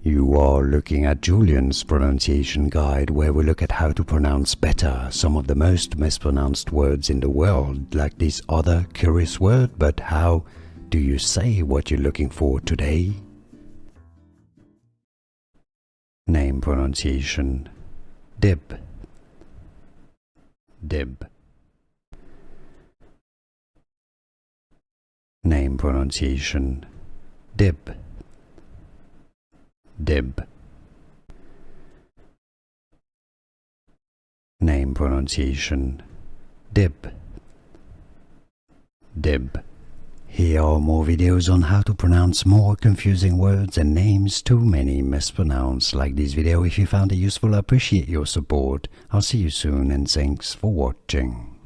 You are looking at Julian's pronunciation guide, where we look at how to pronounce better some of the most mispronounced words in the world, like this other curious word. But how do you say what you're looking for today? Name pronunciation: dib, dib. Name pronunciation: dib, dib. Name pronunciation: dib, dib. Here are more videos on how to pronounce more confusing words and names too many mispronounced. Like this video if you found it useful. I appreciate your support. I'll see you soon and thanks for watching.